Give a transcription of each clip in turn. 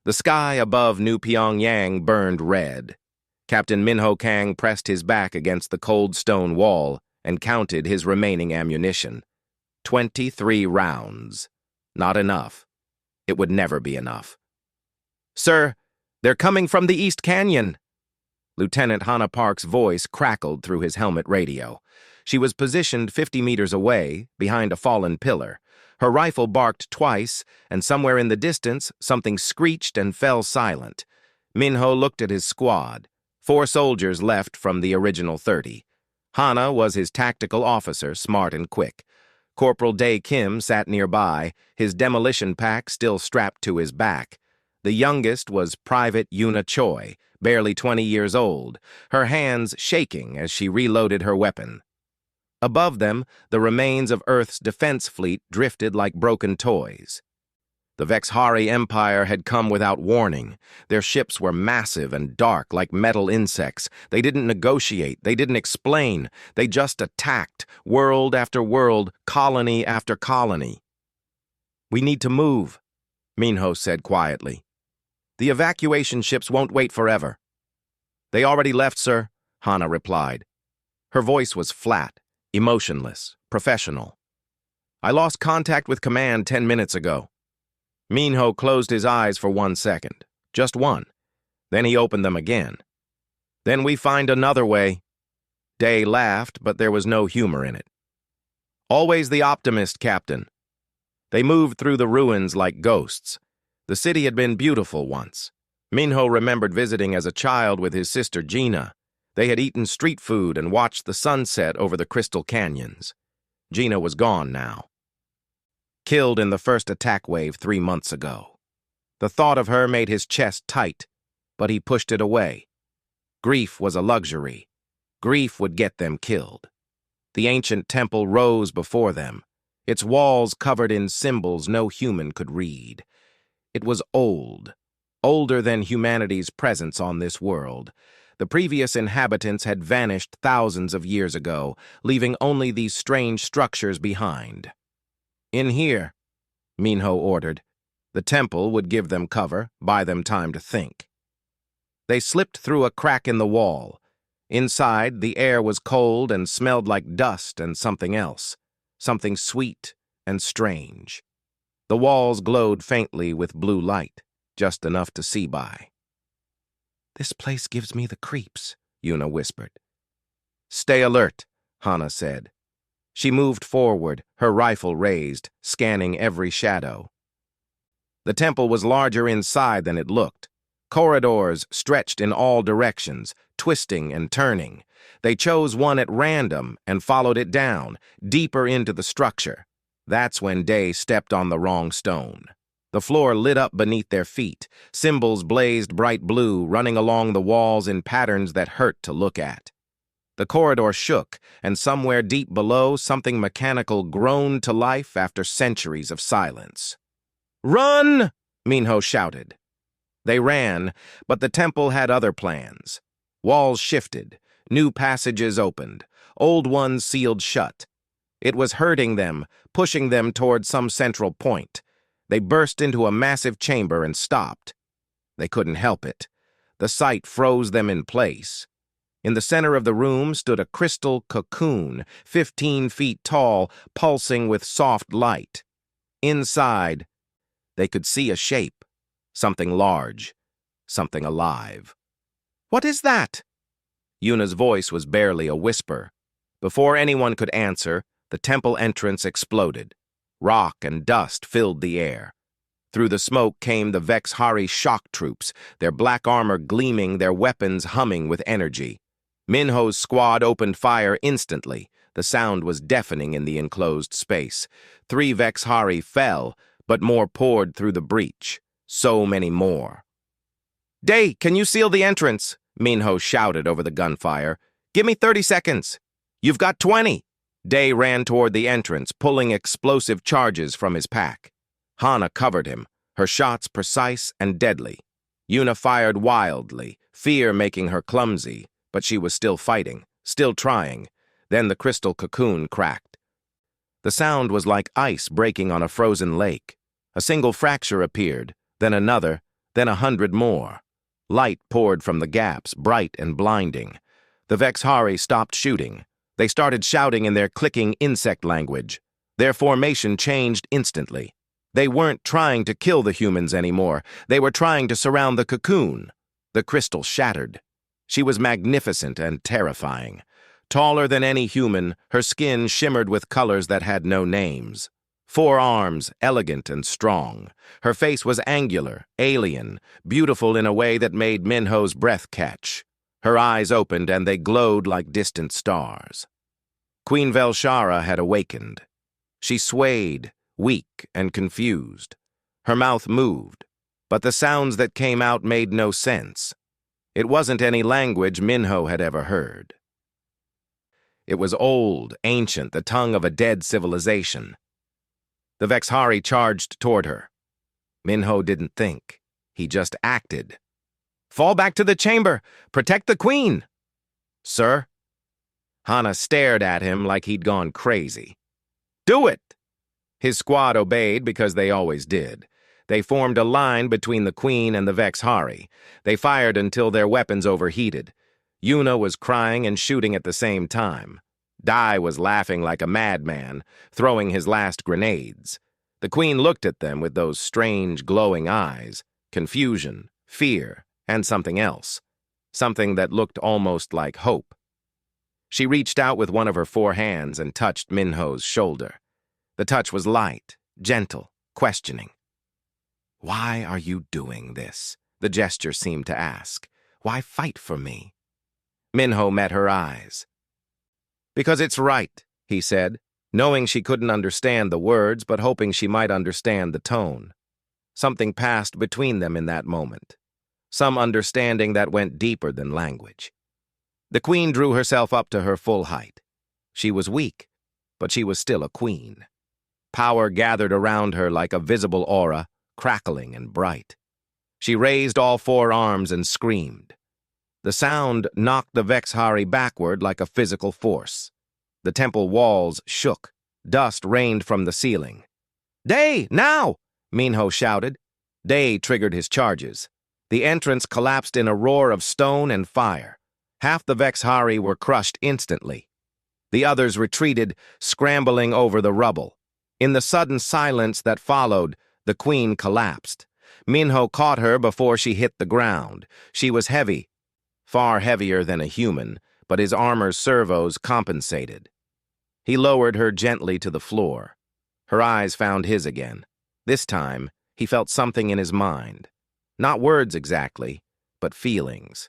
The sky above New Pyongyang burned red. Captain Minho Kang pressed his back against the cold stone wall and counted his remaining ammunition. 23 rounds. Not enough. It would never be enough. "Sir, they're coming from the East Canyon." Lieutenant Hannah Park's voice crackled through his helmet radio. She was positioned 50 meters away, behind a fallen pillar. Her rifle barked twice, and somewhere in the distance, something screeched and fell silent. Minho looked at his squad. 4 soldiers left from the original 30. Hana was his tactical officer, smart and quick. Corporal Dae Kim sat nearby, his demolition pack still strapped to his back. The youngest was Private Yuna Choi, barely 20 years old, her hands shaking as she reloaded her weapon. Above them, the remains of Earth's defense fleet drifted like broken toys. The Vexhari Empire had come without warning. Their ships were massive and dark like metal insects. They didn't negotiate, they didn't explain. They just attacked, world after world, colony after colony. "We need to move," Minho said quietly. "The evacuation ships won't wait forever." "They already left, sir," Hana replied. Her voice was flat, emotionless, professional. "I lost contact with command 10 minutes ago." Minho closed his eyes for 1 second. Just one. Then he opened them again. "Then we find another way." Day laughed, but there was no humor in it. "Always the optimist, Captain." They moved through the ruins like ghosts. The city had been beautiful once. Minho remembered visiting as a child with his sister Gina. They had eaten street food and watched the sunset over the crystal canyons. Gina was gone now. Killed in the first attack wave 3 months ago. The thought of her made his chest tight, but he pushed it away. Grief was a luxury. Grief would get them killed. The ancient temple rose before them, its walls covered in symbols no human could read. It was old, older than humanity's presence on this world. The previous inhabitants had vanished thousands of years ago, leaving only these strange structures behind. "In here," Minho ordered. The temple would give them cover, buy them time to think. They slipped through a crack in the wall. Inside, the air was cold and smelled like dust and something else, something sweet and strange. The walls glowed faintly with blue light, just enough to see by. "This place gives me the creeps," Yuna whispered. "Stay alert," Hana said. She moved forward, her rifle raised, scanning every shadow. The temple was larger inside than it looked. Corridors stretched in all directions, twisting and turning. They chose one at random and followed it down, deeper into the structure. That's when Day stepped on the wrong stone. The floor lit up beneath their feet. Symbols blazed bright blue, running along the walls in patterns that hurt to look at. The corridor shook, and somewhere deep below, something mechanical groaned to life after centuries of silence. "Run!" Minho shouted. They ran, but the temple had other plans. Walls shifted, new passages opened, old ones sealed shut. It was hurting them, pushing them toward some central point. They burst into a massive chamber and stopped. They couldn't help it. The sight froze them in place. In the center of the room stood a crystal cocoon, 15 feet tall, pulsing with soft light. Inside, they could see a shape, something large, something alive. "What is that?" Yuna's voice was barely a whisper. Before anyone could answer, the temple entrance exploded. Rock and dust filled the air. Through the smoke came the Vexhari shock troops, their black armor gleaming, their weapons humming with energy. Minho's squad opened fire instantly. The sound was deafening in the enclosed space. 3 Vexhari fell, but more poured through the breach. So many more. "Day, can you seal the entrance?" Minho shouted over the gunfire. "Give me 30 seconds. You've got 20. Day ran toward the entrance, pulling explosive charges from his pack. Hana covered him, her shots precise and deadly. Yuna fired wildly, fear making her clumsy, but she was still fighting, still trying. Then the crystal cocoon cracked. The sound was like ice breaking on a frozen lake. A single fracture appeared, then another, then 100 more. Light poured from the gaps, bright and blinding. The Vexhari stopped shooting. They started shouting in their clicking insect language. Their formation changed instantly. They weren't trying to kill the humans anymore. They were trying to surround the cocoon. The crystal shattered. She was magnificent and terrifying. Taller than any human, her skin shimmered with colors that had no names. 4 arms, elegant and strong. Her face was angular, alien, beautiful in a way that made Minho's breath catch. Her eyes opened and they glowed like distant stars. Queen Velshara had awakened. She swayed, weak and confused. Her mouth moved, but the sounds that came out made no sense. It wasn't any language Minho had ever heard. It was old, ancient, the tongue of a dead civilization. The Vexhari charged toward her. Minho didn't think. He just acted. "Fall back to the chamber! Protect the queen!" "Sir?" Hana stared at him like he'd gone crazy. "Do it!" His squad obeyed because they always did. They formed a line between the queen and the Vexhari. They fired until their weapons overheated. Yuna was crying and shooting at the same time. Dai was laughing like a madman, throwing his last grenades. The queen looked at them with those strange, glowing eyes, confusion, fear, and something else. Something that looked almost like hope. She reached out with one of her 4 hands and touched Minho's shoulder. The touch was light, gentle, questioning. "Why are you doing this?" the gesture seemed to ask. "Why fight for me?" Minho met her eyes. "Because it's right," he said, knowing she couldn't understand the words but hoping she might understand the tone. Something passed between them in that moment. Some understanding that went deeper than language. The queen drew herself up to her full height. She was weak, but she was still a queen. Power gathered around her like a visible aura, crackling and bright. She raised all 4 arms and screamed. The sound knocked the Vexhari backward like a physical force. The temple walls shook. Dust rained from the ceiling. "Day, now!" Minho shouted. Day triggered his charges. The entrance collapsed in a roar of stone and fire. Half the Vexhari were crushed instantly. The others retreated, scrambling over the rubble. In the sudden silence that followed, the queen collapsed. Minho caught her before she hit the ground. She was heavy, far heavier than a human, but his armor's servos compensated. He lowered her gently to the floor. Her eyes found his again. This time, he felt something in his mind. Not words exactly, but feelings.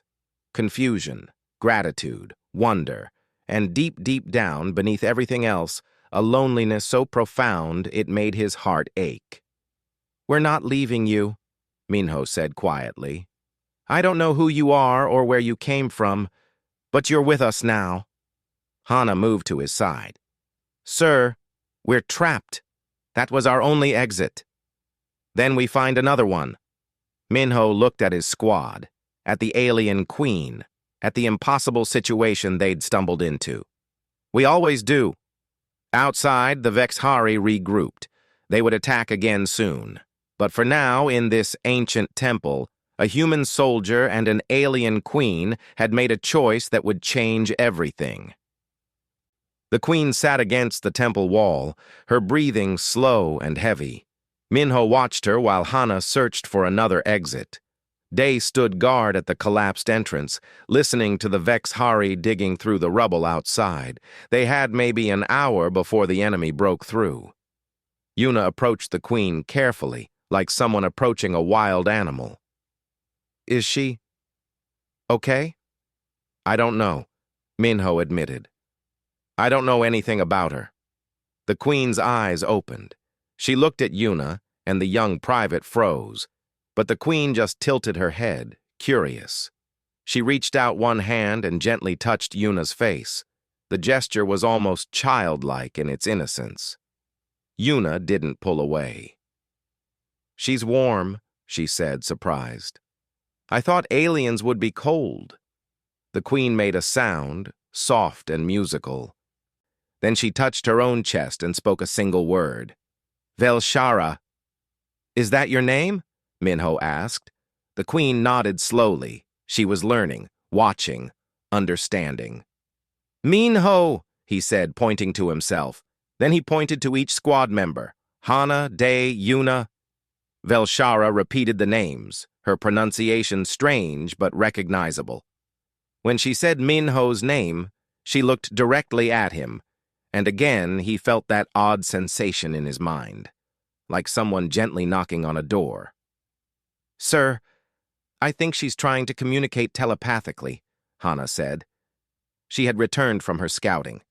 Confusion, gratitude, wonder, and deep, deep down, beneath everything else, a loneliness so profound it made his heart ache. "We're not leaving you," Minho said quietly. "I don't know who you are or where you came from, but you're with us now." Hana moved to his side. "Sir, we're trapped. That was our only exit." "Then we find another one." Minho looked at his squad, at the alien queen, at the impossible situation they'd stumbled into. "We always do." Outside, the Vexhari regrouped. They would attack again soon. But for now, in this ancient temple, a human soldier and an alien queen had made a choice that would change everything. The queen sat against the temple wall, her breathing slow and heavy. Minho watched her while Hana searched for another exit. Day stood guard at the collapsed entrance, listening to the Vexhari digging through the rubble outside. They had maybe an hour before the enemy broke through. Yuna approached the queen carefully, like someone approaching a wild animal. "Is she okay?" "I don't know," Minho admitted. "I don't know anything about her." The queen's eyes opened. She looked at Yuna, and the young private froze. But the queen just tilted her head, curious. She reached out one hand and gently touched Yuna's face. The gesture was almost childlike in its innocence. Yuna didn't pull away. "She's warm," she said, surprised. "I thought aliens would be cold." The queen made a sound, soft and musical. Then she touched her own chest and spoke a single word. "Velshara." "Is that your name?" Minho asked. The queen nodded slowly. She was learning, watching, understanding. "Minho," he said, pointing to himself. Then he pointed to each squad member. Hana, Day, Yuna. Velshara repeated the names, her pronunciation strange but recognizable. When she said Minho's name, she looked directly at him, and again he felt that odd sensation in his mind, like someone gently knocking on a door. "Sir, I think she's trying to communicate telepathically," Hana said. She had returned from her scouting.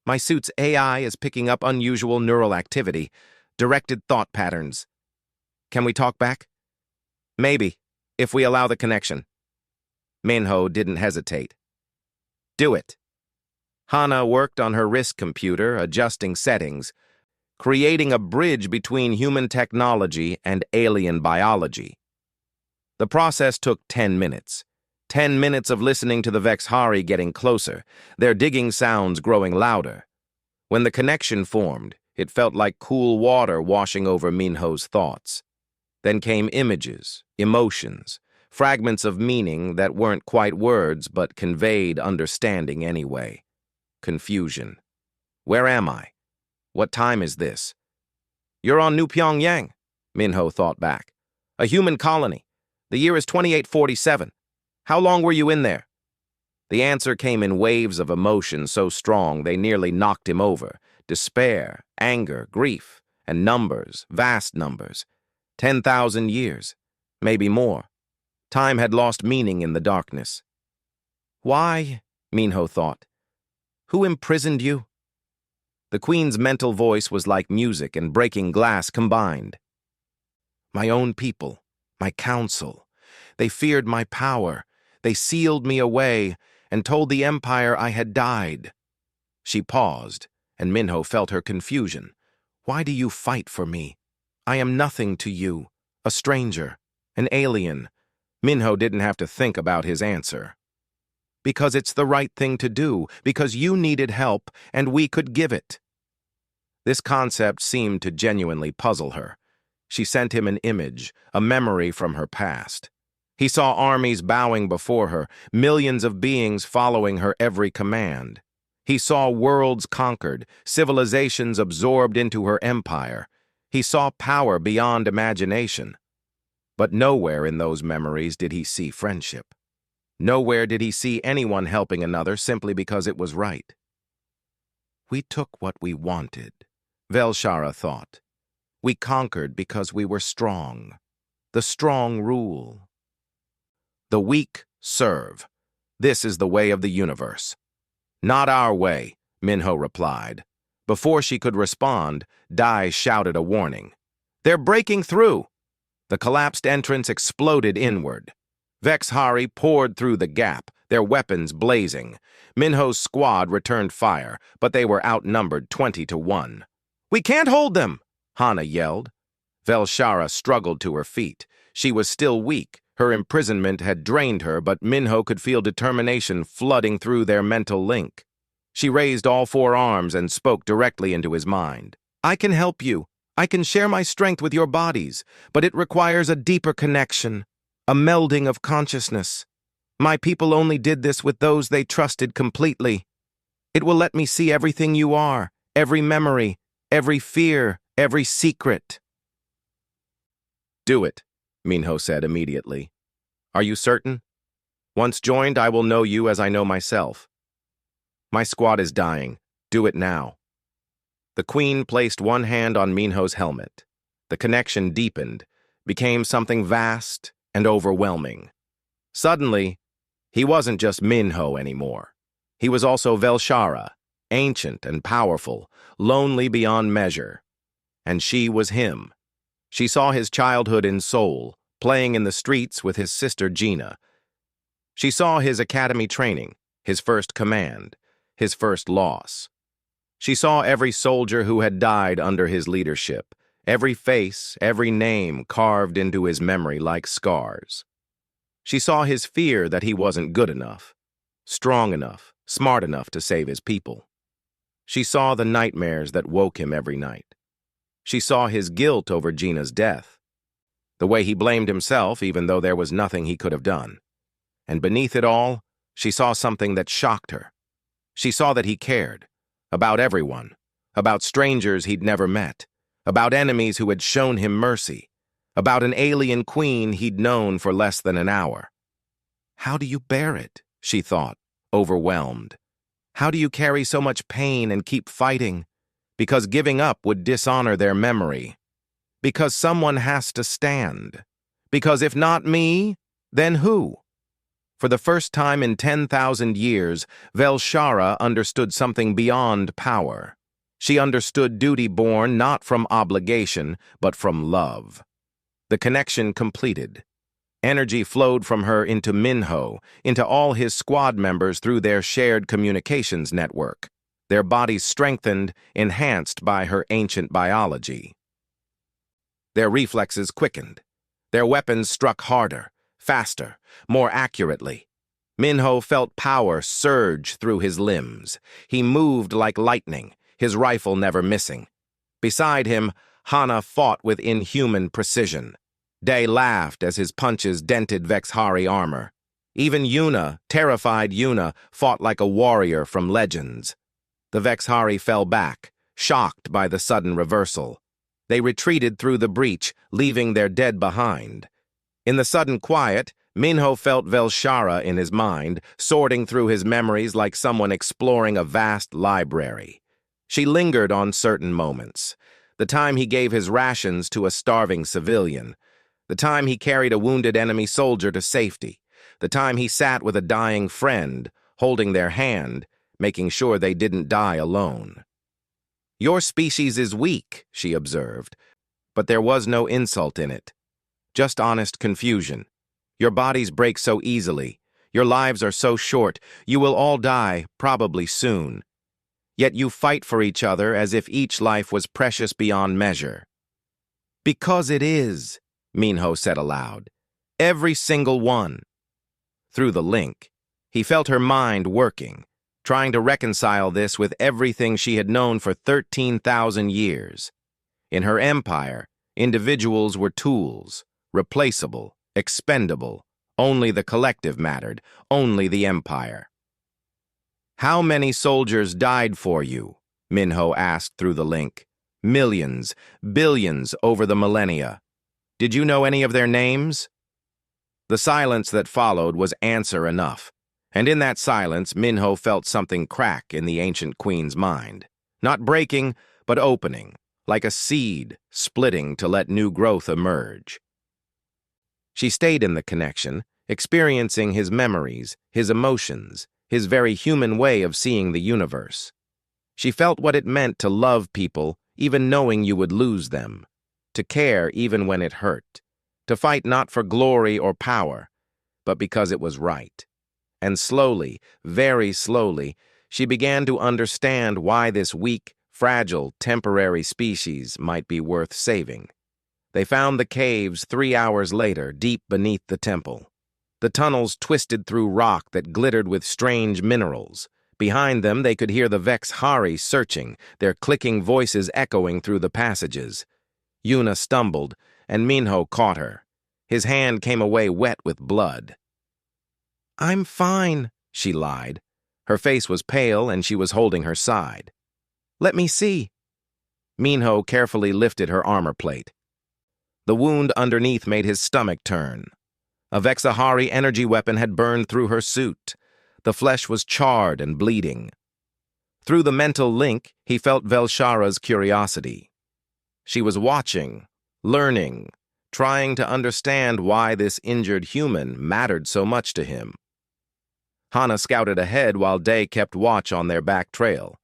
"My suit's AI is picking up unusual neural activity, directed thought patterns. Can we talk back?" "Maybe, if we allow the connection." Minho didn't hesitate. "Do it." Hana worked on her wrist computer, adjusting settings, creating a bridge between human technology and alien biology. The process took 10 minutes. 10 minutes of listening to the Vexhari getting closer, their digging sounds growing louder. When the connection formed, it felt like cool water washing over Minho's thoughts. Then came images, emotions, fragments of meaning that weren't quite words but conveyed understanding anyway. Confusion. Where am I? What time is this? You're on New Pyongyang, Minho thought back. A human colony. The year is 2847. How long were you in there? The answer came in waves of emotion so strong they nearly knocked him over. Despair, anger, grief, and numbers, vast numbers. 10,000 years, maybe more. Time had lost meaning in the darkness. Why? Minho thought. Who imprisoned you? The queen's mental voice was like music and breaking glass combined. My own people, my council. They feared my power. They sealed me away and told the empire I had died. She paused, and Minho felt her confusion. Why do you fight for me? I am nothing to you, a stranger, an alien. Minho didn't have to think about his answer. Because it's the right thing to do, because you needed help and we could give it. This concept seemed to genuinely puzzle her. She sent him an image, a memory from her past. He saw armies bowing before her, millions of beings following her every command. He saw worlds conquered, civilizations absorbed into her empire. He saw power beyond imagination. But nowhere in those memories did he see friendship. Nowhere did he see anyone helping another simply because it was right. We took what we wanted, Velshara thought. We conquered because we were strong. The strong rule. The weak serve. This is the way of the universe. Not our way, Minho replied. Before she could respond, Dai shouted a warning. They're breaking through! The collapsed entrance exploded inward. Vexhari poured through the gap, their weapons blazing. Minho's squad returned fire, but they were outnumbered 20-1. We can't hold them! Hana yelled. Velshara struggled to her feet. She was still weak. Her imprisonment had drained her, but Minho could feel determination flooding through their mental link. She raised all four arms and spoke directly into his mind. I can help you. I can share my strength with your bodies, but it requires a deeper connection, a melding of consciousness. My people only did this with those they trusted completely. It will let me see everything you are, every memory, every fear, every secret. Do it, Minho said immediately. Are you certain? Once joined, I will know you as I know myself. My squad is dying. Do it now. The queen placed one hand on Minho's helmet. The connection deepened, became something vast and overwhelming. Suddenly, he wasn't just Minho anymore. He was also Velshara, ancient and powerful, lonely beyond measure. And she was him. She saw his childhood in Seoul, playing in the streets with his sister Gina. She saw his academy training, his first command, his first loss. She saw every soldier who had died under his leadership, every face, every name carved into his memory like scars. She saw his fear that he wasn't good enough, strong enough, smart enough to save his people. She saw the nightmares that woke him every night. She saw his guilt over Gina's death. The way he blamed himself, even though there was nothing he could have done. And beneath it all, she saw something that shocked her. She saw that he cared. About everyone. About strangers he'd never met. About enemies who had shown him mercy. About an alien queen he'd known for less than an hour. How do you bear it? She thought, overwhelmed. How do you carry so much pain and keep fighting? Because giving up would dishonor their memory. Because someone has to stand. Because if not me, then who? For the first time in 10,000 years, Velshara understood something beyond power. She understood duty born not from obligation, but from love. The connection completed. Energy flowed from her into Minho, into all his squad members through their shared communications network, their bodies strengthened, enhanced by her ancient biology. Their reflexes quickened. Their weapons struck harder, faster, more accurately. Minho felt power surge through his limbs. He moved like lightning, his rifle never missing. Beside him, Hana fought with inhuman precision. Day laughed as his punches dented Vexhari armor. Even Yuna, terrified Yuna, fought like a warrior from legends. The Vexhari fell back, shocked by the sudden reversal. They retreated through the breach, leaving their dead behind. In the sudden quiet, Minho felt Velshara in his mind, sorting through his memories like someone exploring a vast library. She lingered on certain moments. The time he gave his rations to a starving civilian. The time he carried a wounded enemy soldier to safety. The time he sat with a dying friend, holding their hand, making sure they didn't die alone. Your species is weak, she observed, but there was no insult in it. Just honest confusion. Your bodies break so easily. Your lives are so short. You will all die, probably soon. Yet you fight for each other as if each life was precious beyond measure. Because it is, Minho said aloud. Every single one. Through the link, he felt her mind working, trying to reconcile this with everything she had known for 13,000 years. In her empire, individuals were tools, replaceable, expendable. Only the collective mattered, only the empire. How many soldiers died for you? Minho asked through the link. Millions, billions over the millennia. Did you know any of their names? The silence that followed was answer enough, and in that silence Minho felt something crack in the ancient queen's mind. Not breaking, but opening, like a seed splitting to let new growth emerge. She stayed in the connection, experiencing his memories, his emotions, his very human way of seeing the universe. She felt what it meant to love people, even knowing you would lose them, to care even when it hurt, to fight not for glory or power, but because it was right. And slowly, very slowly, she began to understand why this weak, fragile, temporary species might be worth saving. They found the caves 3 hours later, deep beneath the temple. The tunnels twisted through rock that glittered with strange minerals. Behind them, they could hear the Vexhari searching, their clicking voices echoing through the passages. Yuna stumbled, and Minho caught her. His hand came away wet with blood. I'm fine, she lied. Her face was pale, and she was holding her side. Let me see. Minho carefully lifted her armor plate. The wound underneath made his stomach turn. A Vexhari energy weapon had burned through her suit. The flesh was charred and bleeding. Through the mental link, he felt Velshara's curiosity. She was watching, learning, trying to understand why this injured human mattered so much to him. Hana scouted ahead while Day kept watch on their back trail.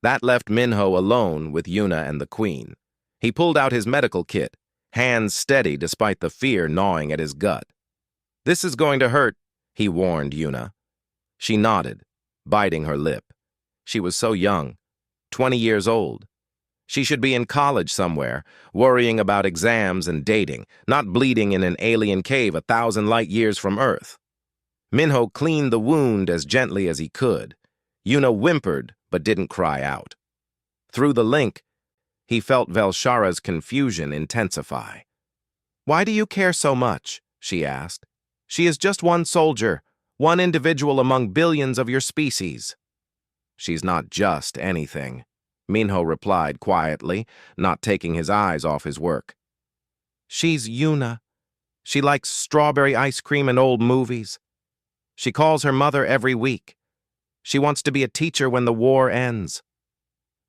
That left Minho alone with Yuna and the Queen. He pulled out his medical kit, hands steady despite the fear gnawing at his gut. This is going to hurt, he warned Yuna. She nodded, biting her lip. She was so young, 20 years old. She should be in college somewhere, worrying about exams and dating, not bleeding in an alien cave 1,000 light years from Earth. Minho cleaned the wound as gently as he could. Yuna whimpered, but didn't cry out. Through the link, he felt Velshara's confusion intensify. "Why do you care so much?" she asked. "She is just one soldier, one individual among billions of your species." "She's not just anything," Minho replied quietly, not taking his eyes off his work. "She's Yuna. She likes strawberry ice cream and old movies. She calls her mother every week. She wants to be a teacher when the war ends."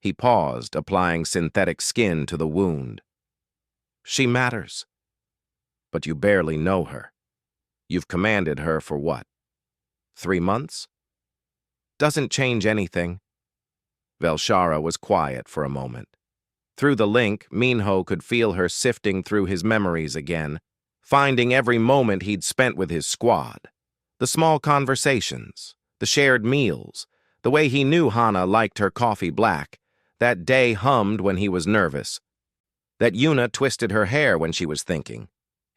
He paused, applying synthetic skin to the wound. "She matters. But you barely know her. You've commanded her for what? 3 months? Doesn't change anything." Velshara was quiet for a moment. Through the link, Minho could feel her sifting through his memories again, finding every moment he'd spent with his squad. The small conversations, the shared meals, the way he knew Hana liked her coffee black, that day hummed when he was nervous, that Yuna twisted her hair when she was thinking.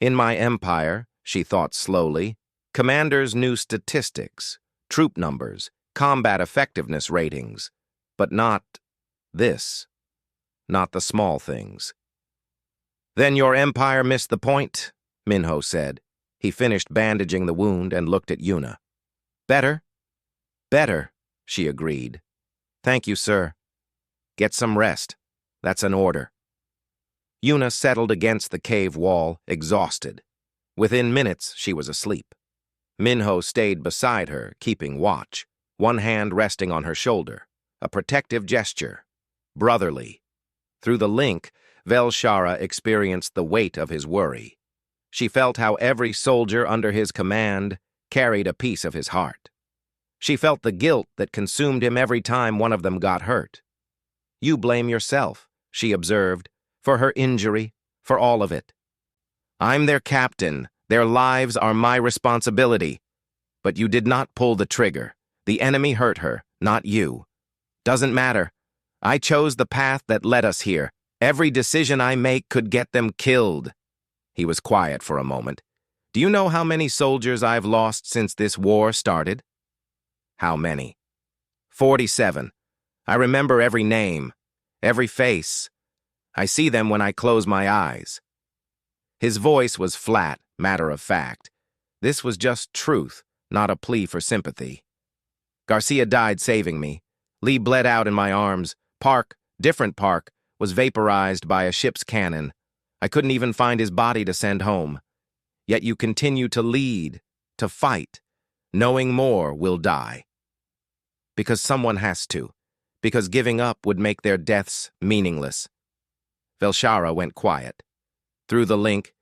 In my empire, she thought slowly, commanders knew statistics, troop numbers, combat effectiveness ratings, but not this, not the small things. "Then your empire missed the point," Minho said. He finished bandaging the wound and looked at Yuna. "Better?" "Better," she agreed. "Thank you, sir. Get some rest. That's an order." Yuna settled against the cave wall, exhausted. Within minutes, she was asleep. Minho stayed beside her, keeping watch, one hand resting on her shoulder, a protective gesture, brotherly. Through the link, Velshara experienced the weight of his worry. She felt how every soldier under his command carried a piece of his heart. She felt the guilt that consumed him every time one of them got hurt. "You blame yourself," she observed, "for her injury, for all of it. I'm their captain. Their lives are my responsibility. But you did not pull the trigger. The enemy hurt her, not you. Doesn't matter. I chose the path that led us here. Every decision I make could get them killed." He was quiet for a moment. "Do you know how many soldiers I've lost since this war started?" "How many?" 47. I remember every name, every face. I see them when I close my eyes." His voice was flat, matter-of-fact. This was just truth, not a plea for sympathy. "Garcia died saving me. Lee bled out in my arms. Park, different Park, was vaporized by a ship's cannon. I couldn't even find his body to send home. Yet you continue to lead, to fight, knowing more will die. Because someone has to. Because giving up would make their deaths meaningless." Velshara went quiet. Through the link,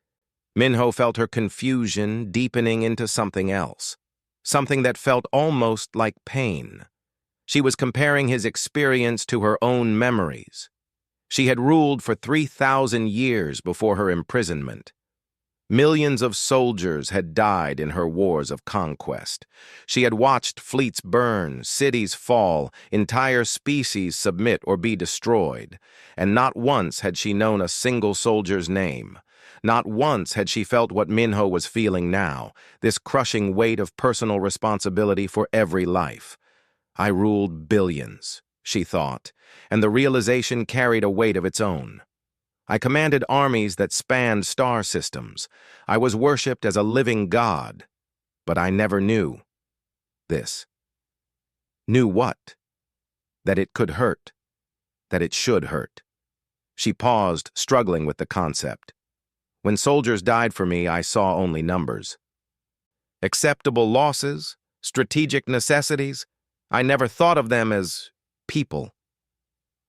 Minho felt her confusion deepening into something else, something that felt almost like pain. She was comparing his experience to her own memories. She had ruled for 3,000 years before her imprisonment. Millions of soldiers had died in her wars of conquest. She had watched fleets burn, cities fall, entire species submit or be destroyed. And not once had she known a single soldier's name. Not once had she felt what Minho was feeling now, this crushing weight of personal responsibility for every life. I ruled billions, she thought, and the realization carried a weight of its own. I commanded armies that spanned star systems. I was worshipped as a living god. But I never knew this. Knew what? That it could hurt. That it should hurt. She paused, struggling with the concept. When soldiers died for me, I saw only numbers. Acceptable losses, strategic necessities, I never thought of them as people.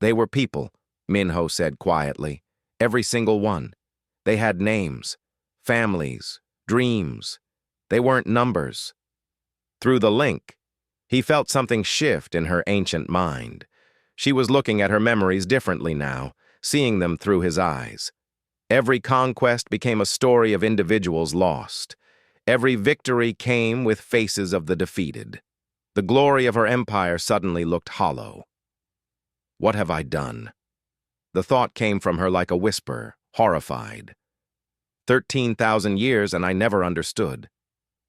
They were people, Minho said quietly. Every single one. They had names, families, dreams. They weren't numbers. Through the link, he felt something shift in her ancient mind. She was looking at her memories differently now, seeing them through his eyes. Every conquest became a story of individuals lost. Every victory came with faces of the defeated. The glory of her empire suddenly looked hollow. What have I done? The thought came from her like a whisper, horrified. 13,000 years and I never understood.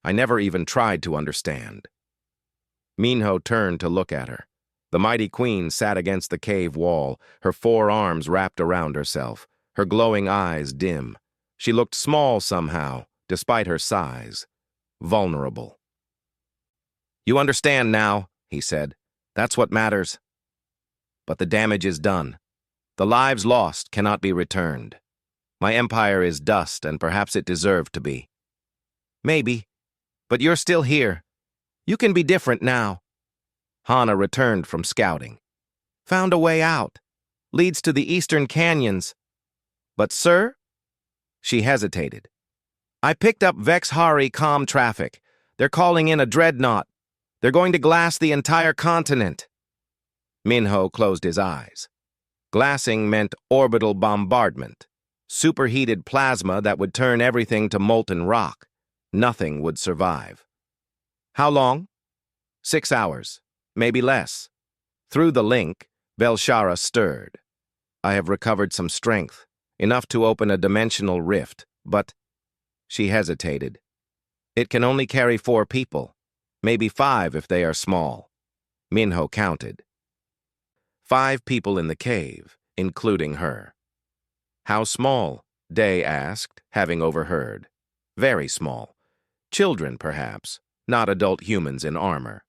I never even tried to understand. Minho turned to look at her. The mighty queen sat against the cave wall, her 4 arms wrapped around herself, her glowing eyes dim. She looked small somehow, despite her size. Vulnerable. "You understand now," he said. "That's what matters. But the damage is done. The lives lost cannot be returned. My empire is dust, and perhaps it deserved to be. Maybe, but you're still here. You can be different now." Hana returned from scouting. "Found a way out. Leads to the eastern canyons. But, sir?" She hesitated. "I picked up Vexhari comm traffic. They're calling in a dreadnought. They're going to glass the entire continent." Minho closed his eyes. Glassing meant orbital bombardment. Superheated plasma that would turn everything to molten rock. Nothing would survive. "How long?" 6 hours, maybe less. Through the link, Velshara stirred. "I have recovered some strength, enough to open a dimensional rift, but—" She hesitated. "It can only carry 4 people, maybe 5 if they are small." Minho counted. 5 people in the cave, including her. "How small?" Day asked, having overheard. "Very small. Children, perhaps, not adult humans in armor."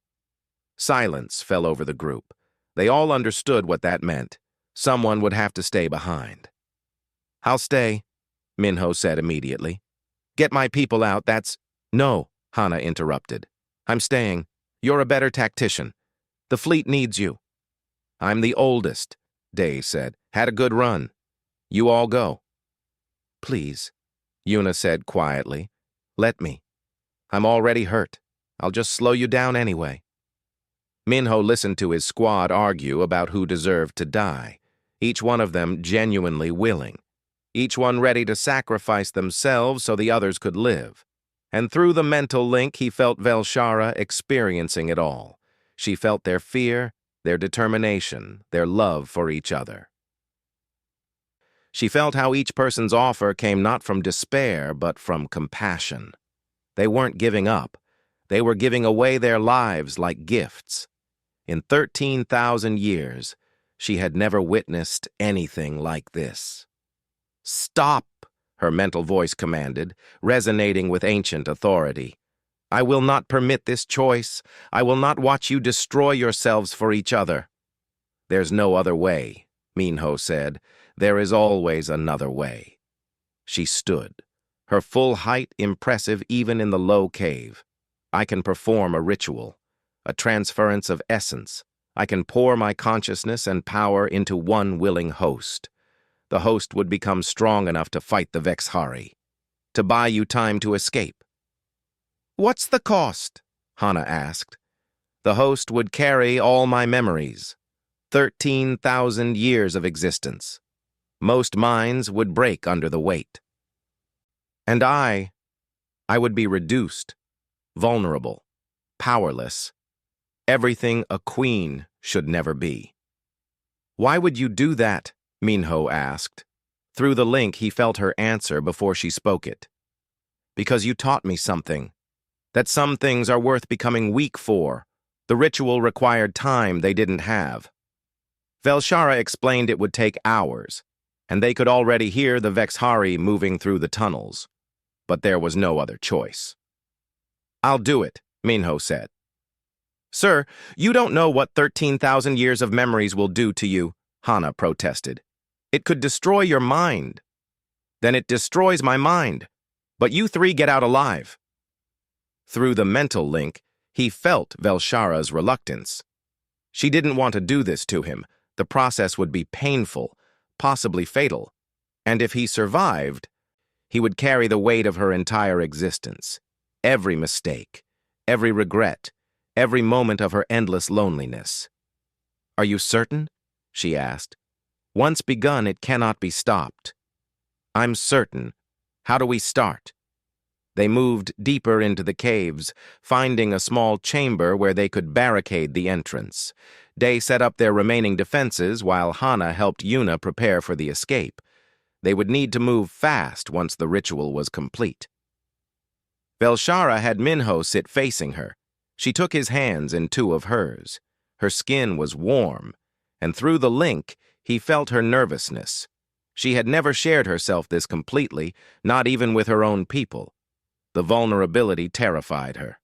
Silence fell over the group. They all understood what that meant. Someone would have to stay behind. "I'll stay," Minho said immediately. "Get my people out, that's—" "No," Hana interrupted. "I'm staying. You're a better tactician. The fleet needs you." "I'm the oldest," Day said. "Had a good run. You all go." "Please," Yuna said quietly. "Let me. I'm already hurt. I'll just slow you down anyway." Minho listened to his squad argue about who deserved to die, each one of them genuinely willing, each one ready to sacrifice themselves so the others could live. And through the mental link, he felt Velshara experiencing it all. She felt their fear, their determination, their love for each other. She felt how each person's offer came not from despair, but from compassion. They weren't giving up. They were giving away their lives like gifts. In 13,000 years, she had never witnessed anything like this. "Stop!" her mental voice commanded, resonating with ancient authority. "I will not permit this choice. I will not watch you destroy yourselves for each other." "There's no other way," Minho said. "There is always another way." She stood, her full height impressive even in the low cave. "I can perform a ritual, a transference of essence. I can pour my consciousness and power into one willing host. The host would become strong enough to fight the Vexhari, to buy you time to escape." "What's the cost?" Hana asked. "The host would carry all my memories. 13,000 years of existence. Most minds would break under the weight. And I would be reduced, vulnerable, powerless. Everything a queen should never be." "Why would you do that?" Minho asked. Through the link, he felt her answer before she spoke it. "Because you taught me something. That some things are worth becoming weak for. The ritual required time they didn't have." Velshara explained it would take hours, and they could already hear the Vexhari moving through the tunnels. But there was no other choice. "I'll do it," Minho said. "Sir, you don't know what 13,000 years of memories will do to you," Hana protested. "It could destroy your mind." "Then it destroys my mind. But you 3 get out alive." Through the mental link, he felt Velshara's reluctance. She didn't want to do this to him. The process would be painful, possibly fatal. And if he survived, he would carry the weight of her entire existence. Every mistake, every regret, every moment of her endless loneliness. "Are you certain?" she asked. "Once begun, it cannot be stopped." "I'm certain. How do we start?" They moved deeper into the caves, finding a small chamber where they could barricade the entrance. Day set up their remaining defenses while Hana helped Yuna prepare for the escape. They would need to move fast once the ritual was complete. Velshara had Minho sit facing her. She took his hands in 2 of hers. Her skin was warm, and through the link, he felt her nervousness. She had never shared herself this completely, not even with her own people. The vulnerability terrified her.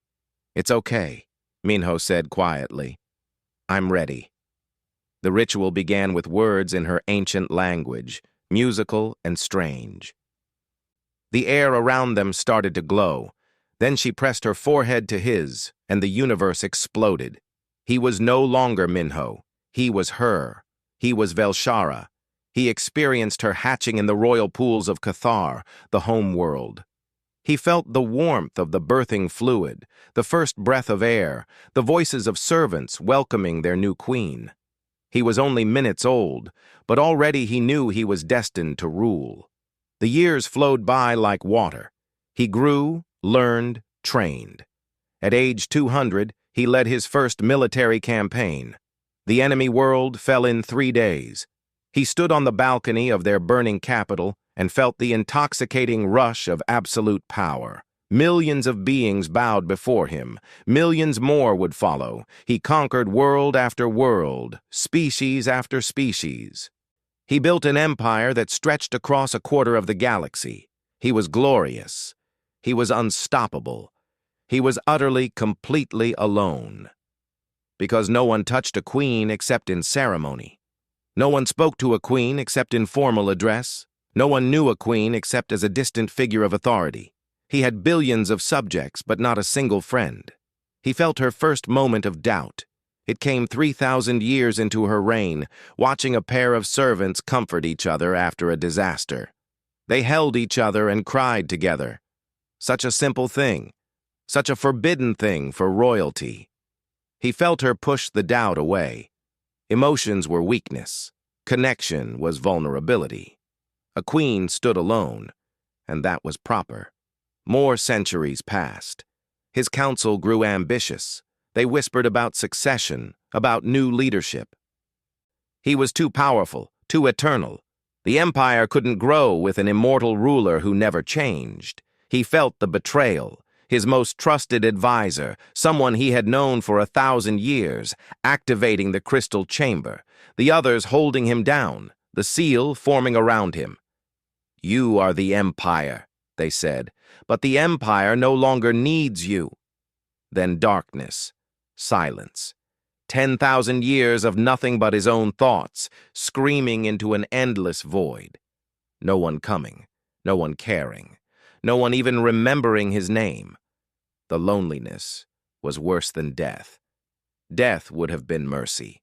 "It's okay," Minho said quietly. "I'm ready." The ritual began with words in her ancient language, musical and strange. The air around them started to glow. Then she pressed her forehead to his, and the universe exploded. He was no longer Minho. He was her. He was Velshara. He experienced her hatching in the royal pools of Cathar, the home world. He felt the warmth of the birthing fluid, the first breath of air, the voices of servants welcoming their new queen. He was only minutes old, but already he knew he was destined to rule. The years flowed by like water. He grew, learned, trained. At age 200, he led his first military campaign. The enemy world fell in 3 days. He stood on the balcony of their burning capital and felt the intoxicating rush of absolute power. Millions of beings bowed before him. Millions more would follow. He conquered world after world, species after species. He built an empire that stretched across a quarter of the galaxy. He was glorious. He was unstoppable. He was utterly, completely alone. Because no one touched a queen except in ceremony. No one spoke to a queen except in formal address. No one knew a queen except as a distant figure of authority. He had billions of subjects, but not a single friend. He felt her first moment of doubt. It came 3,000 years into her reign, watching a pair of servants comfort each other after a disaster. They held each other and cried together. Such a simple thing. Such a forbidden thing for royalty. He felt her push the doubt away. Emotions were weakness. Connection was vulnerability. A queen stood alone, and that was proper. More centuries passed. His council grew ambitious. They whispered about succession, about new leadership. He was too powerful, too eternal. The empire couldn't grow with an immortal ruler who never changed. He felt the betrayal. His most trusted advisor, someone he had known for 1,000 years, activating the crystal chamber, the others holding him down, the seal forming around him. "You are the empire," they said, "but the empire no longer needs you." Then darkness, silence. 10,000 years of nothing but his own thoughts, screaming into an endless void. No one coming, no one caring, no one even remembering his name. The loneliness was worse than death. Death would have been mercy.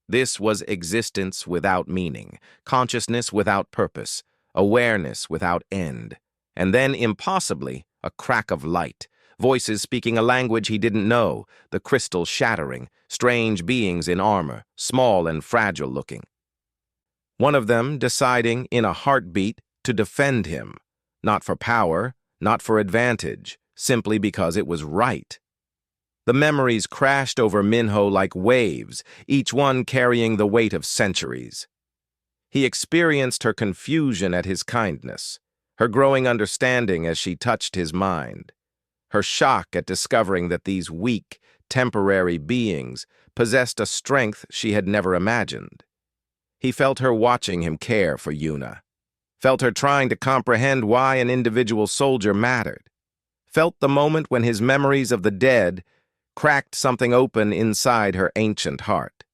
This was existence without meaning, consciousness without purpose, awareness without end, and then, impossibly, a crack of light, voices speaking a language he didn't know, the crystal shattering, strange beings in armor, small and fragile-looking. One of them deciding, in a heartbeat, to defend him, not for power, not for advantage, simply because it was right. The memories crashed over Minho like waves, each one carrying the weight of centuries. He experienced her confusion at his kindness, her growing understanding as she touched his mind, her shock at discovering that these weak, temporary beings possessed a strength she had never imagined. He felt her watching him care for Yuna, felt her trying to comprehend why an individual soldier mattered, felt the moment when his memories of the dead cracked something open inside her ancient heart.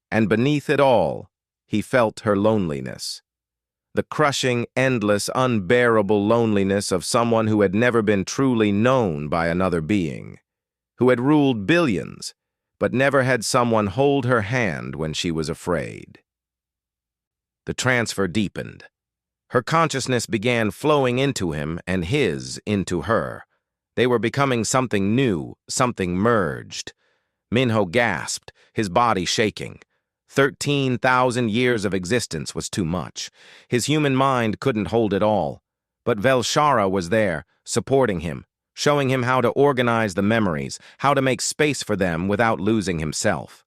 And beneath it all, he felt her loneliness. The crushing, endless, unbearable loneliness of someone who had never been truly known by another being, who had ruled billions, but never had someone hold her hand when she was afraid. The transfer deepened. Her consciousness began flowing into him and his into her. They were becoming something new, something merged. Minho gasped, his body shaking. 13,000 years of existence was too much. His human mind couldn't hold it all. But Velshara was there, supporting him, showing him how to organize the memories, how to make space for them without losing himself.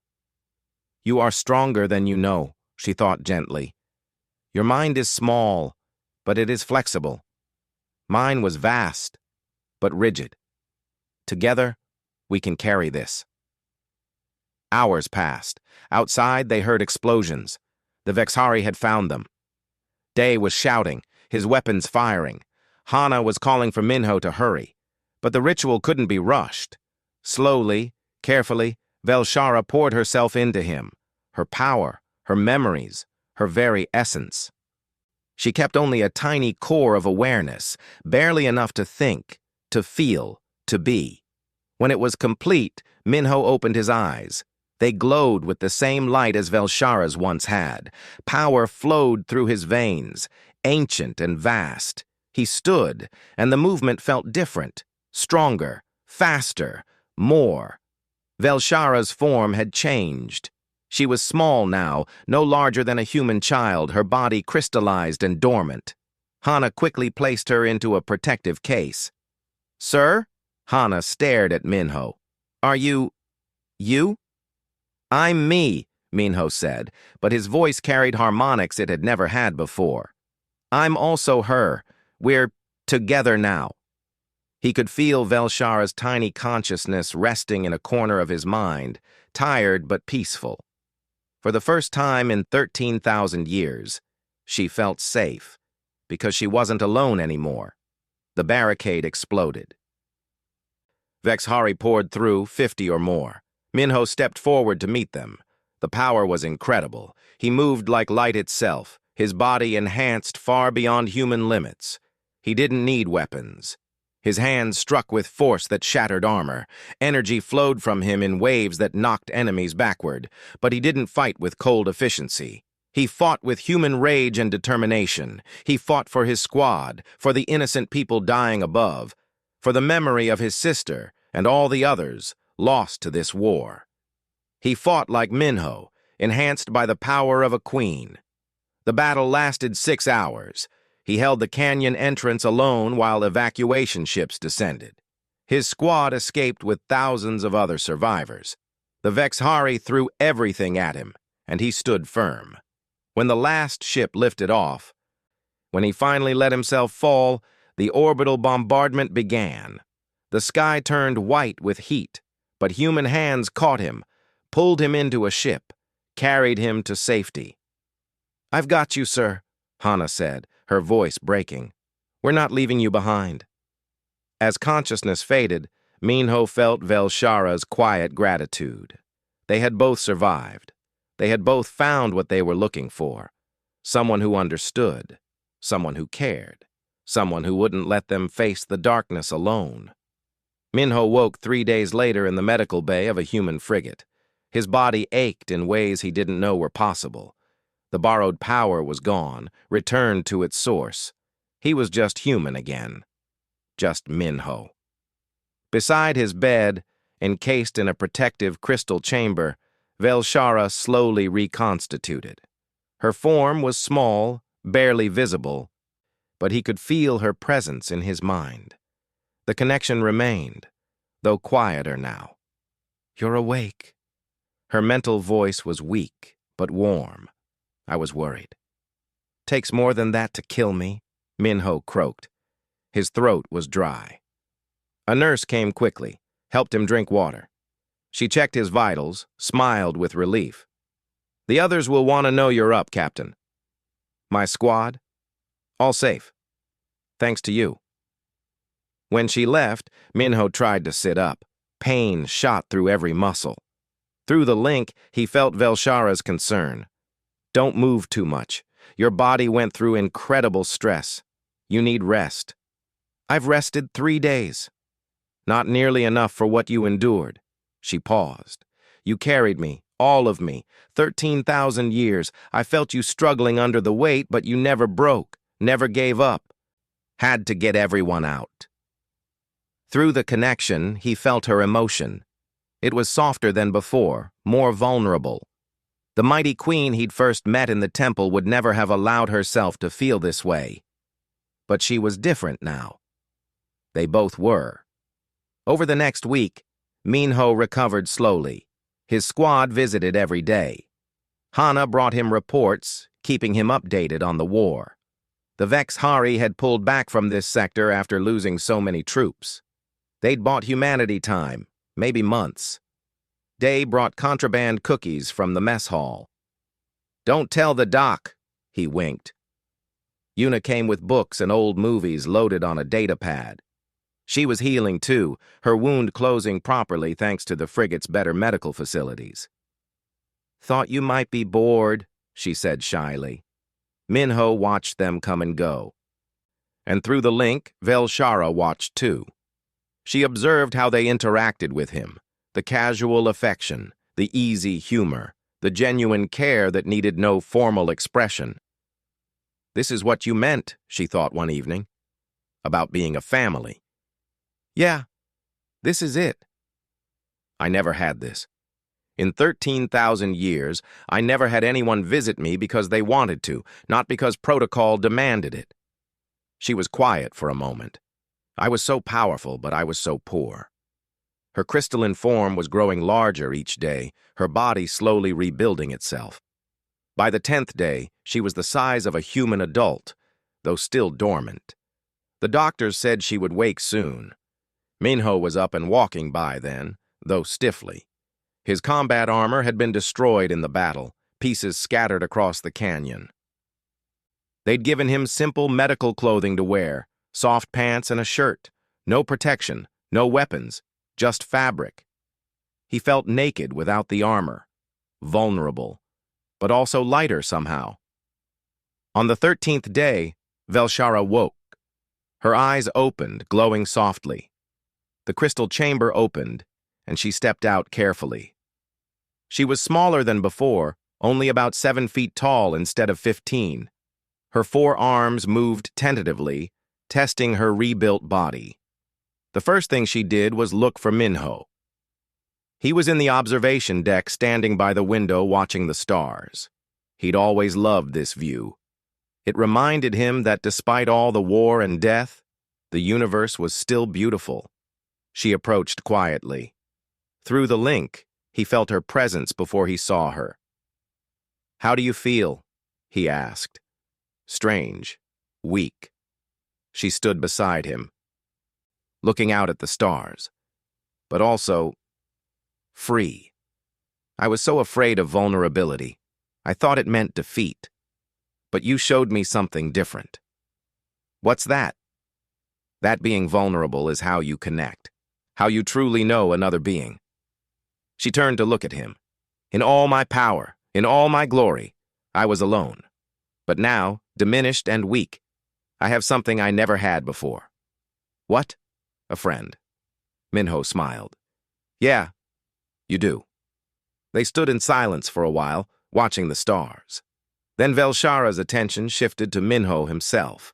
"You are stronger than you know," she thought gently. "Your mind is small, but it is flexible. Mine was vast, but rigid. Together, we can carry this." Hours passed. Outside, they heard explosions. The Vexari had found them. Day was shouting, his weapons firing. Hana was calling for Minho to hurry. But the ritual couldn't be rushed. Slowly, carefully, Velshara poured herself into him. Her power, her memories, her very essence. She kept only a tiny core of awareness, barely enough to think, to feel, to be. When it was complete, Minho opened his eyes. They glowed with the same light as Velshara's once had. Power flowed through his veins, ancient and vast. He stood, and the movement felt different, stronger, faster, more. Velshara's form had changed. She was small now, no larger than a human child, her body crystallized and dormant. Hana quickly placed her into a protective case. "Sir?" Hana stared at Minho. "Are you... you?" "I'm me," Minho said, but his voice carried harmonics it had never had before. "I'm also her. We're together now." He could feel Velshara's tiny consciousness resting in a corner of his mind, tired but peaceful. For the first time in 13,000 years, she felt safe, because she wasn't alone anymore. The barricade exploded. Vexhari poured through, 50 or more. Minho stepped forward to meet them. The power was incredible. He moved like light itself, his body enhanced far beyond human limits. He didn't need weapons. His hands struck with force that shattered armor. Energy flowed from him in waves that knocked enemies backward, but he didn't fight with cold efficiency. He fought with human rage and determination. He fought for his squad, for the innocent people dying above, for the memory of his sister and all the others lost to this war. He fought like Minho, enhanced by the power of a queen. The battle lasted 6 hours. He held the canyon entrance alone while evacuation ships descended. His squad escaped with thousands of other survivors. The Vexhari threw everything at him, and he stood firm. When the last ship lifted off, when he finally let himself fall, the orbital bombardment began. The sky turned white with heat, but human hands caught him, pulled him into a ship, carried him to safety. "I've got you, sir," Hana said, her voice breaking. "We're not leaving you behind." As consciousness faded, Minho felt Velshara's quiet gratitude. They had both survived. They had both found what they were looking for. Someone who understood. Someone who cared. Someone who wouldn't let them face the darkness alone. Minho woke 3 days later in the medical bay of a human frigate. His body ached in ways he didn't know were possible. The borrowed power was gone, returned to its source. He was just human again. Just Minho. Beside his bed, encased in a protective crystal chamber, Velshara slowly reconstituted. Her form was small, barely visible, but he could feel her presence in his mind. The connection remained, though quieter now. "You're awake." Her mental voice was weak, but warm. I was worried. "Takes more than that to kill me," Minho croaked. His throat was dry. A nurse came quickly, helped him drink water. She checked his vitals, smiled with relief. "The others will want to know you're up, Captain." "My squad? All safe. Thanks to you." When she left, Minho tried to sit up. Pain shot through every muscle. Through the link, he felt Velshara's concern. "Don't move too much. Your body went through incredible stress. You need rest." "I've rested 3 days." "Not nearly enough for what you endured." She paused. "You carried me, all of me, 13,000 years. I felt you struggling under the weight, but you never broke, never gave up. Had to get everyone out." Through the connection, he felt her emotion. It was softer than before, more vulnerable. The mighty queen he'd first met in the temple would never have allowed herself to feel this way. But she was different now. They both were. Over the next week, Minho recovered slowly. His squad visited every day. Hana brought him reports, keeping him updated on the war. The Vexhari had pulled back from this sector after losing so many troops. They'd bought humanity time, maybe months. Day brought contraband cookies from the mess hall. "Don't tell the doc," he winked. Yuna came with books and old movies loaded on a data pad. She was healing too, her wound closing properly thanks to the frigate's better medical facilities. "Thought you might be bored," she said shyly. Minho watched them come and go. And through the link, Velshara watched too. She observed how they interacted with him, the casual affection, the easy humor, the genuine care that needed no formal expression. "This is what you meant," she thought one evening, "about being a family." Yeah, this is it. I never had this. In 13,000 years, I never had anyone visit me because they wanted to, not because protocol demanded it. She was quiet for a moment. I was so powerful, but I was so poor. Her crystalline form was growing larger each day, her body slowly rebuilding itself. By the 10th day, she was the size of a human adult, though still dormant. The doctors said she would wake soon. Minho was up and walking by then, though stiffly. His combat armor had been destroyed in the battle, pieces scattered across the canyon. They'd given him simple medical clothing to wear, soft pants and a shirt, no protection, no weapons, just fabric. He felt naked without the armor, vulnerable, but also lighter somehow. On the 13th day, Velshara woke. Her eyes opened, glowing softly. The crystal chamber opened, and she stepped out carefully. She was smaller than before, only about 7 feet tall instead of 15. Her 4 arms moved tentatively, testing her rebuilt body. The first thing she did was look for Minho. He was in the observation deck standing by the window watching the stars. He'd always loved this view. It reminded him that despite all the war and death, the universe was still beautiful. She approached quietly. Through the link, he felt her presence before he saw her. "How do you feel?" he asked. Strange, weak. She stood beside him, looking out at the stars, but also free. "I was so afraid of vulnerability. I thought it meant defeat. But you showed me something different." "What's that?" "That being vulnerable is how you connect, how you truly know another being." She turned to look at him. "In all my power, in all my glory, I was alone. But now, diminished and weak, I have something I never had before." "What?" "A friend." Minho smiled. "Yeah, you do." They stood in silence for a while, watching the stars. Then Velshara's attention shifted to Minho himself.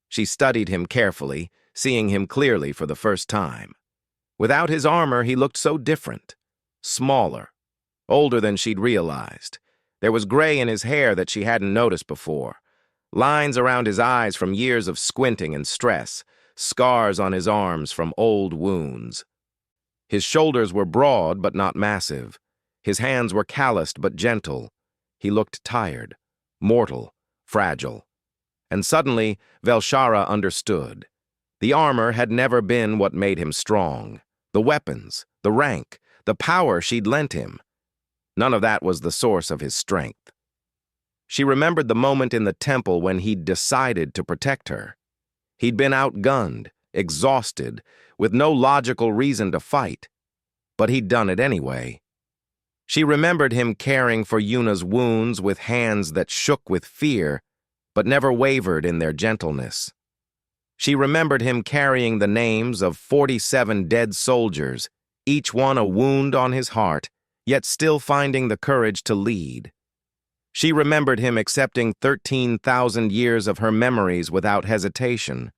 She studied him carefully, seeing him clearly for the first time. Without his armor, he looked so different. Smaller, older than she'd realized. There was gray in his hair that she hadn't noticed before. Lines around his eyes from years of squinting and stress. Scars on his arms from old wounds. His shoulders were broad but not massive. His hands were calloused but gentle. He looked tired, mortal, fragile. And suddenly, Velshara understood. The armor had never been what made him strong. The weapons, the rank, the power she'd lent him. None of that was the source of his strength. She remembered the moment in the temple when he'd decided to protect her. He'd been outgunned, exhausted, with no logical reason to fight. But he'd done it anyway. She remembered him caring for Yuna's wounds with hands that shook with fear, but never wavered in their gentleness. She remembered him carrying the names of 47 dead soldiers, each one a wound on his heart, yet still finding the courage to lead. She remembered him accepting 13,000 years of her memories without hesitation,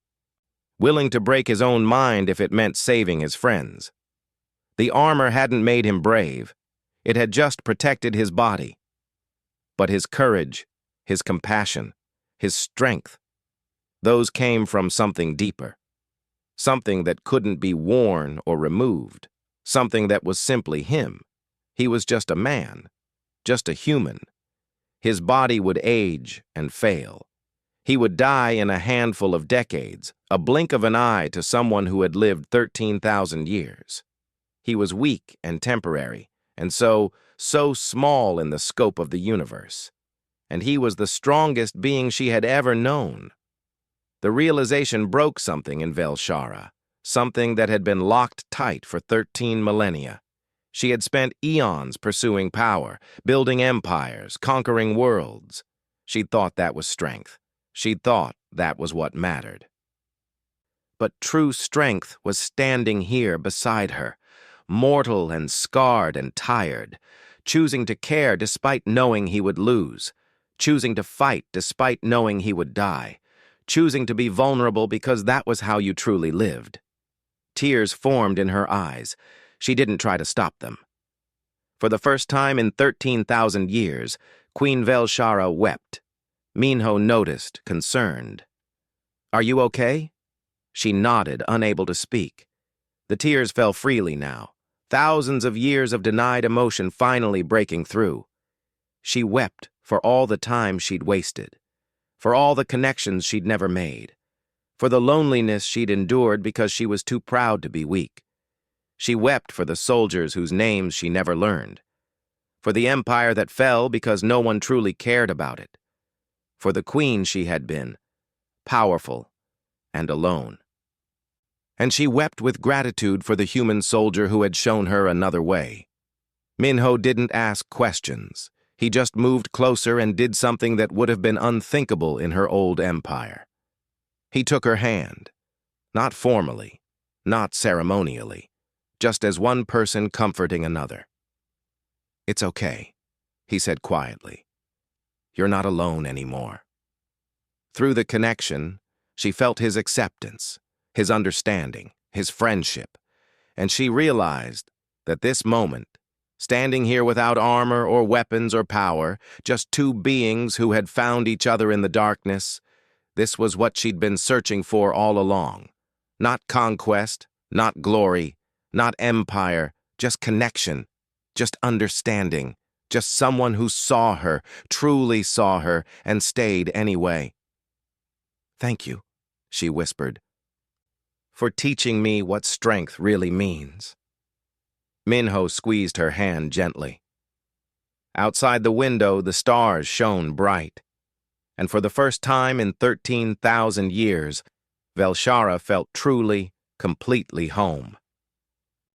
willing to break his own mind if it meant saving his friends. The armor hadn't made him brave. It had just protected his body. But his courage, his compassion, his strength, those came from something deeper. Something that couldn't be worn or removed. Something that was simply him. He was just a man, just a human. His body would age and fail. He would die in a handful of decades, a blink of an eye to someone who had lived 13,000 years. He was weak and temporary, and so small in the scope of the universe. And he was the strongest being she had ever known. The realization broke something in Velshara, something that had been locked tight for 13 millennia. She had spent eons pursuing power, building empires, conquering worlds. She'd thought that was strength. She'd thought that was what mattered. But true strength was standing here beside her, mortal and scarred and tired, choosing to care despite knowing he would lose, choosing to fight despite knowing he would die, choosing to be vulnerable because that was how you truly lived. Tears formed in her eyes. She didn't try to stop them. For the first time in 13,000 years, Queen Velshara wept. Minho noticed, concerned. "Are you okay?" She nodded, unable to speak. The tears fell freely now, thousands of years of denied emotion finally breaking through. She wept for all the time she'd wasted, for all the connections she'd never made, for the loneliness she'd endured because she was too proud to be weak. She wept for the soldiers whose names she never learned, for the empire that fell because no one truly cared about it, for the queen she had been, powerful and alone. And she wept with gratitude for the human soldier who had shown her another way. Minho didn't ask questions. He just moved closer and did something that would have been unthinkable in her old empire. He took her hand, not formally, not ceremonially, just as one person comforting another. "It's okay," he said quietly. "You're not alone anymore." Through the connection, she felt his acceptance, his understanding, his friendship, and she realized that this moment, standing here without armor or weapons or power, just two beings who had found each other in the darkness, this was what she'd been searching for all along. Not conquest, not glory, not empire, just connection, just understanding, just someone who saw her, truly saw her, and stayed anyway. "Thank you," she whispered, "for teaching me what strength really means." Minho squeezed her hand gently. Outside the window, the stars shone bright, and for the first time in 13,000 years, Velshara felt truly, completely home.